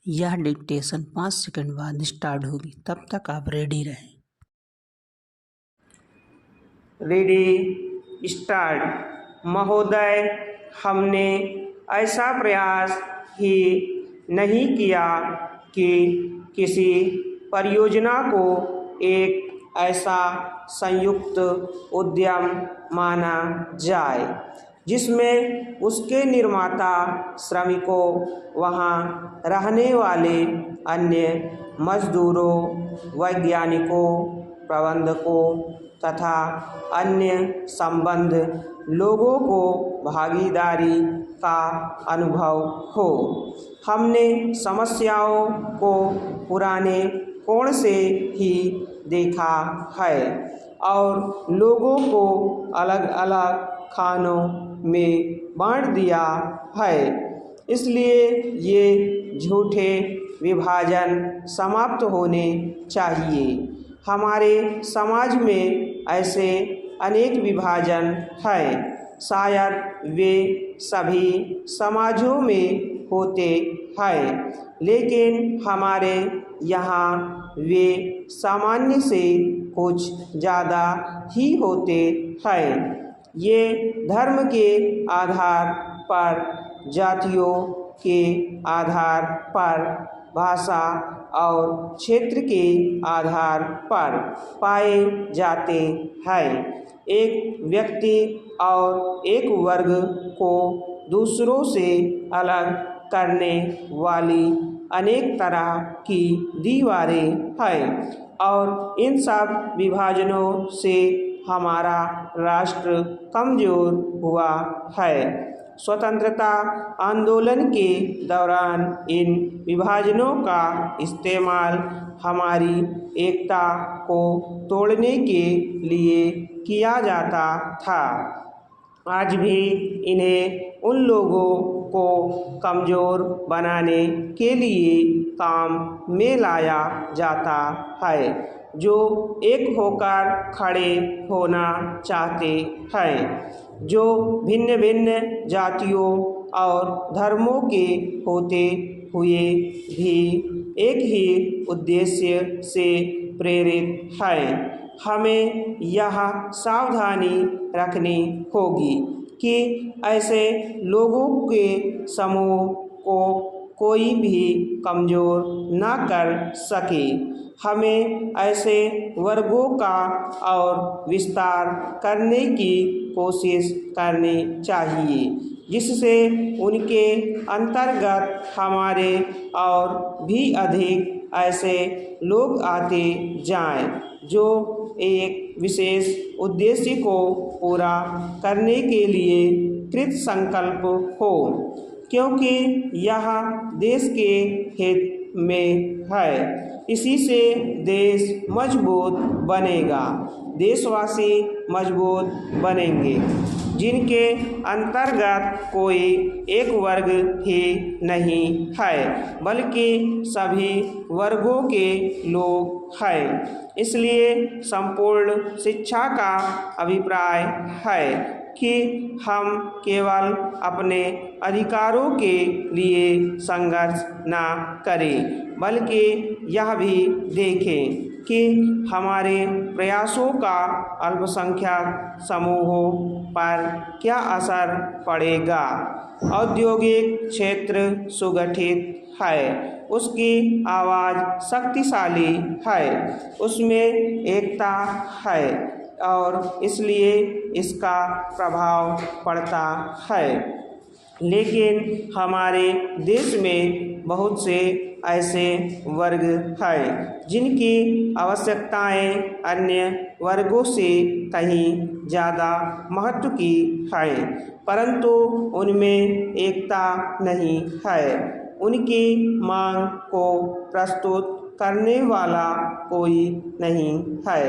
यह dictation 5 second बाद start होगी, तब तक आप रेडी रहें। Ready start. महोदय, हमने ऐसा प्रयास ही नहीं किया कि किसी परियोजना को एक ऐसा संयुक्त उद्यम माना जाए जिसमें उसके निर्माता, श्रमिकों, वहाँ रहने वाले अन्य मजदूरों, वैज्ञानिकों, प्रबंधकों तथा अन्य संबद्ध लोगों को भागीदारी का अनुभव हो। हमने समस्याओं को पुराने कोण से ही देखा है और लोगों को अलग अलग खानों में बांट दिया है। इसलिए ये झूठे विभाजन समाप्त होने चाहिए। हमारे समाज में ऐसे अनेक विभाजन हैं। शायद वे सभी समाजों में होते हैं, लेकिन हमारे यहाँ वे सामान्य से कुछ ज़्यादा ही होते हैं। ये धर्म के आधार पर, जातियों के आधार पर, भाषा और क्षेत्र के आधार पर पाए जाते हैं। एक व्यक्ति और एक वर्ग को दूसरों से अलग करने वाली अनेक तरह की दीवारें हैं और इन सब विभाजनों से हमारा राष्ट्र कमज़ोर हुआ है। स्वतंत्रता आंदोलन के दौरान इन विभाजनों का इस्तेमाल हमारी एकता को तोड़ने के लिए किया जाता था। आज भी इन्हें उन लोगों को कमज़ोर बनाने के लिए काम में लाया जाता है जो एक होकर खड़े होना चाहते हैं, जो भिन्न भिन्न जातियों और धर्मों के होते हुए भी एक ही उद्देश्य से प्रेरित हैं। हमें यह सावधानी रखनी होगी कि ऐसे लोगों के समूह को कोई भी कमज़ोर न कर सके। हमें ऐसे वर्गों का और विस्तार करने की कोशिश करनी चाहिए जिससे उनके अंतर्गत हमारे और भी अधिक ऐसे लोग आते जाएं जो एक विशेष उद्देश्य को पूरा करने के लिए कृत संकल्प हो, क्योंकि यह देश के हित में है। इसी से देश मजबूत बनेगा। देशवासी मजबूत बनेंगे जिनके अंतर्गत कोई एक वर्ग ही नहीं है, बल्कि सभी वर्गों के लोग हैं। इसलिए संपूर्ण शिक्षा का अभिप्राय है कि हम केवल अपने अधिकारों के लिए संघर्ष न करें, बल्कि यह भी देखें कि हमारे प्रयासों का अल्पसंख्यक समूहों पर क्या असर पड़ेगा। औद्योगिक क्षेत्र सुगठित है, उसकी आवाज़ शक्तिशाली है, उसमें एकता है और इसलिए इसका प्रभाव पड़ता है। लेकिन हमारे देश में बहुत से ऐसे वर्ग हैं जिनकी आवश्यकताएं अन्य वर्गों से कहीं ज़्यादा महत्व की हैं, परंतु उनमें एकता नहीं है। उनकी मांग को प्रस्तुत करने वाला कोई नहीं है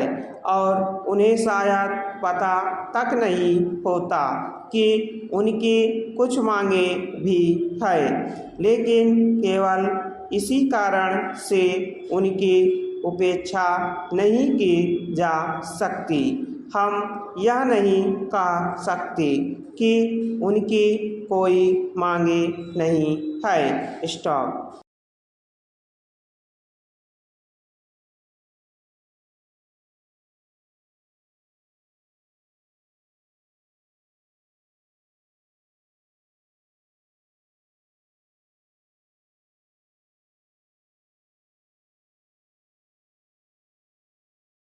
और उन्हें शायद पता तक नहीं होता कि उनकी कुछ मांगे भी हैं, लेकिन केवल इसी कारण से उनकी उपेक्षा नहीं की जा सकती। हम यह नहीं कह सकते कि उनकी कोई मांगे नहीं है। स्टॉप।